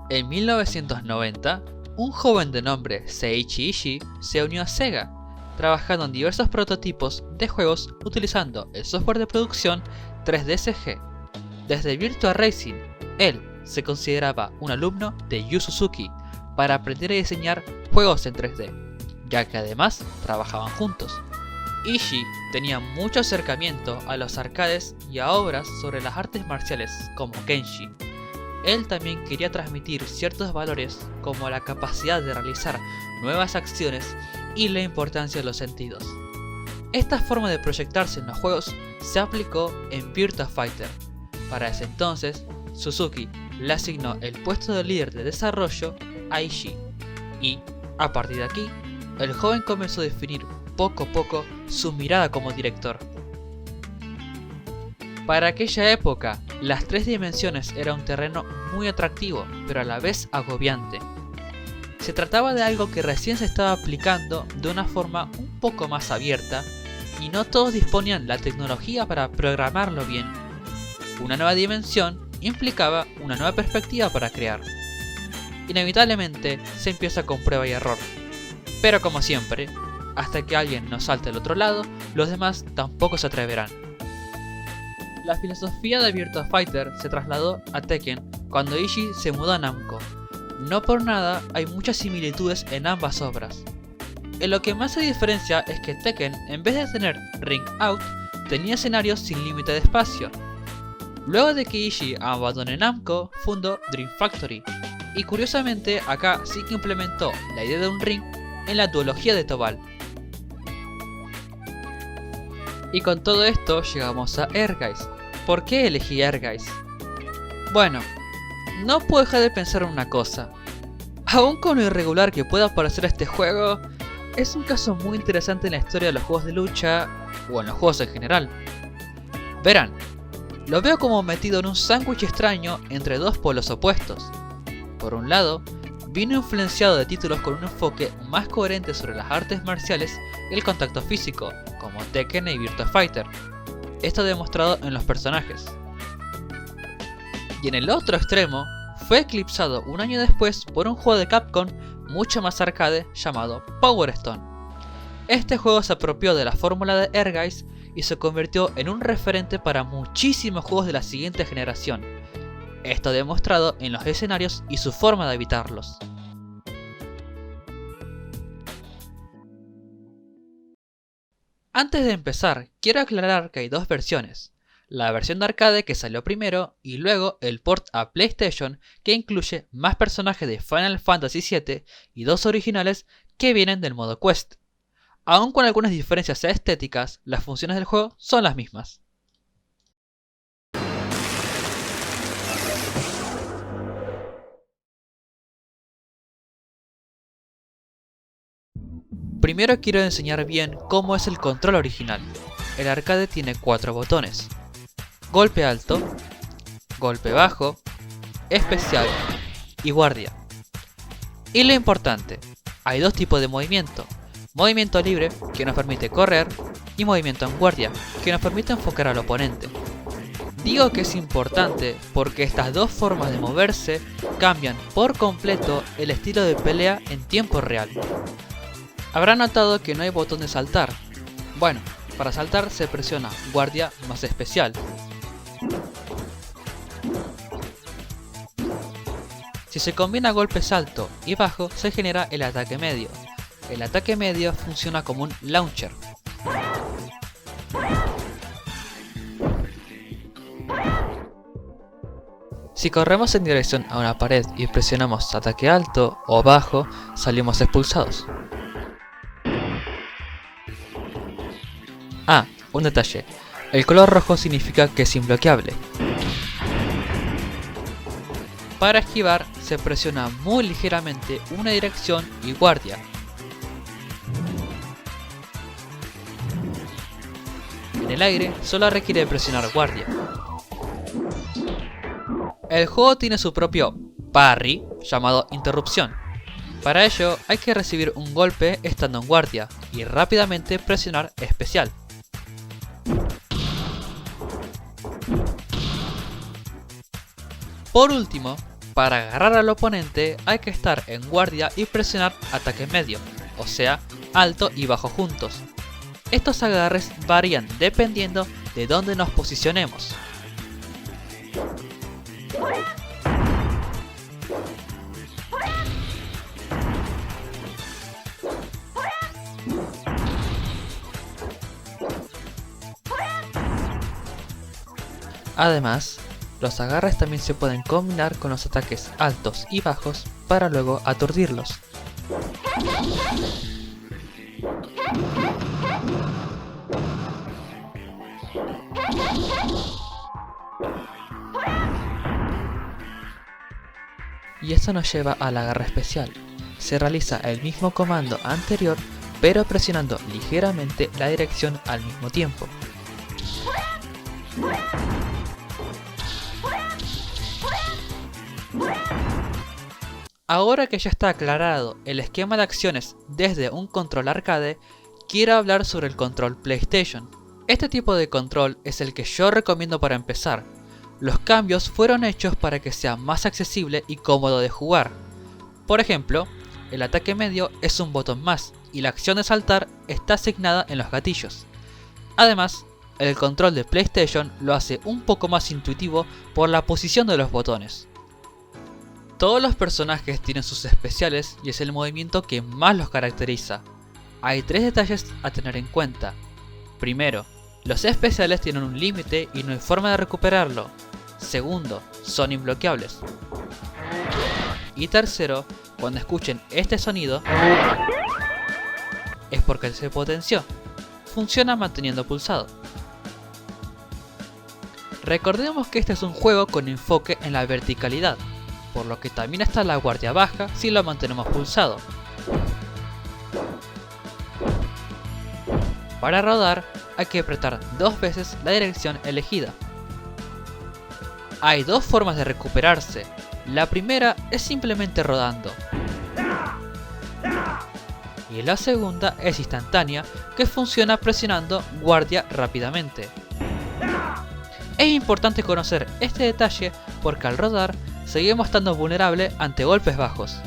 En 1990, un joven de nombre Seiichi Ishii se unió a Sega, trabajando en diversos prototipos de juegos utilizando el software de producción 3D-CG. Desde Virtua Racing, él se consideraba un alumno de Yu Suzuki para aprender a diseñar juegos en 3D, ya que además trabajaban juntos. Ishii tenía mucho acercamiento a los arcades y a obras sobre las artes marciales como Kenshi. Él también quería transmitir ciertos valores como la capacidad de realizar nuevas acciones y la importancia de los sentidos. Esta forma de proyectarse en los juegos se aplicó en Virtua Fighter. Para ese entonces, Suzuki le asignó el puesto de líder de desarrollo a Ishii, y, a partir de aquí, el joven comenzó a definir poco a poco su mirada como director. Para aquella época, las 3 dimensiones era un terreno muy atractivo, pero a la vez agobiante. Se trataba de algo que recién se estaba aplicando de una forma un poco más abierta, y no todos disponían la tecnología para programarlo bien. Una nueva dimensión implicaba una nueva perspectiva para crear. Inevitablemente se empieza con prueba y error, pero como siempre, hasta que alguien no salte al otro lado, los demás tampoco se atreverán. La filosofía de Virtua Fighter se trasladó a Tekken cuando Ishii se mudó a Namco. No por nada hay muchas similitudes en ambas obras. En lo que más se diferencia es que Tekken, en vez de tener Ring Out, tenía escenarios sin límite de espacio. Luego de que Ishii abandone Namco, fundó Dream Factory, y curiosamente acá sí que implementó la idea de un ring en la duología de Tobal. Y con todo esto llegamos a Ehrgeiz. ¿Por qué elegí Ehrgeiz? Bueno, no puedo dejar de pensar en una cosa. Aun con lo irregular que pueda parecer este juego, es un caso muy interesante en la historia de los juegos de lucha, o en los juegos en general. Verán, lo veo como metido en un sándwich extraño entre dos polos opuestos. Por un lado, vino influenciado de títulos con un enfoque más coherente sobre las artes marciales y el contacto físico, como Tekken y Virtua Fighter. Esto demostrado en los personajes. Y en el otro extremo, fue eclipsado un año después por un juego de Capcom mucho más arcade llamado Power Stone. Este juego se apropió de la fórmula de Ehrgeiz y se convirtió en un referente para muchísimos juegos de la siguiente generación. Esto demostrado en los escenarios y su forma de evitarlos. Antes de empezar, quiero aclarar que hay dos versiones. La versión de arcade que salió primero y luego el port a PlayStation que incluye más personajes de Final Fantasy VII y 2 originales que vienen del modo Quest. Aun con algunas diferencias estéticas, las funciones del juego son las mismas. Primero quiero enseñar bien cómo es el control original. El arcade tiene 4 botones: golpe alto, golpe bajo, especial y guardia. Y lo importante, hay 2 tipos de movimiento: movimiento libre, que nos permite correr, y movimiento en guardia, que nos permite enfocar al oponente. Digo que es importante porque estas 2 formas de moverse cambian por completo el estilo de pelea en tiempo real. Habrán notado que no hay botón de saltar. Bueno, para saltar se presiona guardia más especial. Si se combina golpes alto y bajo, se genera el ataque medio. El ataque medio funciona como un launcher. Si corremos en dirección a una pared y presionamos ataque alto o bajo, salimos expulsados. Ah, un detalle. El color rojo significa que es imbloqueable. Para esquivar, se presiona muy ligeramente una dirección y guardia. En el aire, solo requiere presionar guardia. El juego tiene su propio parry, llamado interrupción. Para ello, hay que recibir un golpe estando en guardia y rápidamente presionar especial. Por último, Para agarrar al oponente hay que estar en guardia y presionar ataque medio, o sea, alto y bajo juntos. Estos agarres varían dependiendo de dónde nos posicionemos. Además, los agarres también se pueden combinar con los ataques altos y bajos para luego aturdirlos. Y esto nos lleva al agarre especial. Se realiza el mismo comando anterior, pero presionando ligeramente la dirección al mismo tiempo. Ahora que ya está aclarado el esquema de acciones desde un control arcade, quiero hablar sobre el control PlayStation. Este tipo de control es el que yo recomiendo para empezar. Los cambios fueron hechos para que sea más accesible y cómodo de jugar. Por ejemplo, el ataque medio es un botón más y la acción de saltar está asignada en los gatillos. Además, el control de PlayStation lo hace un poco más intuitivo por la posición de los botones. Todos los personajes tienen sus especiales y es el movimiento que más los caracteriza. Hay 3 detalles a tener en cuenta. Primero, los especiales tienen un límite y no hay forma de recuperarlo. Segundo, son imbloqueables. Y tercero, cuando escuchen este sonido, es porque se potenció. Funciona manteniendo pulsado. Recordemos que este es un juego con enfoque en la verticalidad, por lo que también está la guardia baja si lo mantenemos pulsado. Para rodar hay que apretar 2 veces la dirección elegida. Hay 2 formas de recuperarse. La primera es simplemente rodando. Y la segunda es instantánea, que funciona presionando guardia rápidamente. Es importante conocer este detalle porque al rodar seguimos estando vulnerable ante golpes bajos.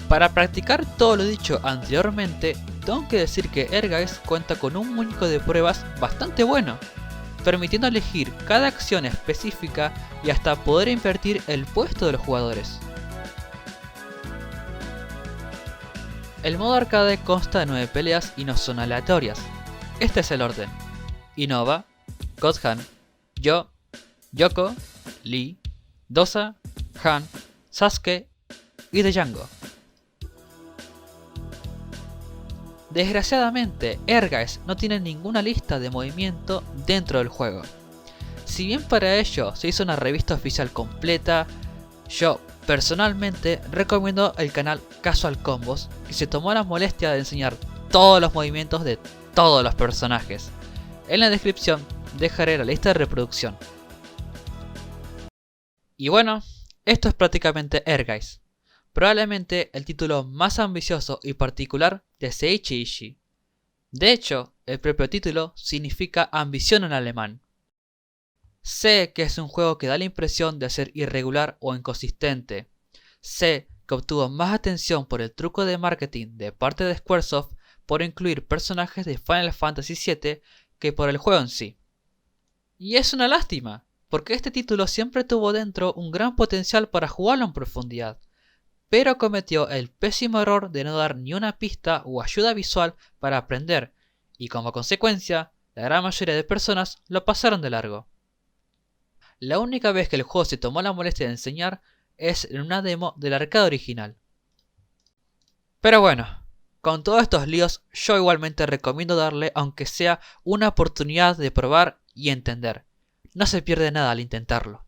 Para practicar todo lo dicho anteriormente, tengo que decir que Ehrgeiz cuenta con un muñeco de pruebas bastante bueno, permitiendo elegir cada acción específica y hasta poder invertir el puesto de los jugadores. El modo arcade consta de 9 peleas y no son aleatorias. Este es el orden: Innova, Gohan, Yo, Yoko, Lee, Dosa, Han, Sasuke y Django. Desgraciadamente, Ehrgeiz no tiene ninguna lista de movimiento dentro del juego. Si bien para ello se hizo una revista oficial completa, yo personalmente recomiendo el canal Casual Combos, que se tomó la molestia de enseñar todos los movimientos de todos los personajes. En la descripción dejaré la lista de reproducción. Y bueno, esto es prácticamente Ehrgeiz, probablemente el título más ambicioso y particular de Seiichi Ishii. De hecho, el propio título significa ambición en alemán. Sé que es un juego que da la impresión de ser irregular o inconsistente. Sé que obtuvo más atención por el truco de marketing de parte de Squaresoft por incluir personajes de Final Fantasy VII que por el juego en sí. Y es una lástima, porque este título siempre tuvo dentro un gran potencial para jugarlo en profundidad, pero cometió el pésimo error de no dar ni una pista o ayuda visual para aprender, y como consecuencia, la gran mayoría de personas lo pasaron de largo. La única vez que el juego se tomó la molestia de enseñar es en una demo del arcade original. Pero bueno, con todos estos líos yo igualmente recomiendo darle aunque sea una oportunidad de probar y entender. No se pierde nada al intentarlo.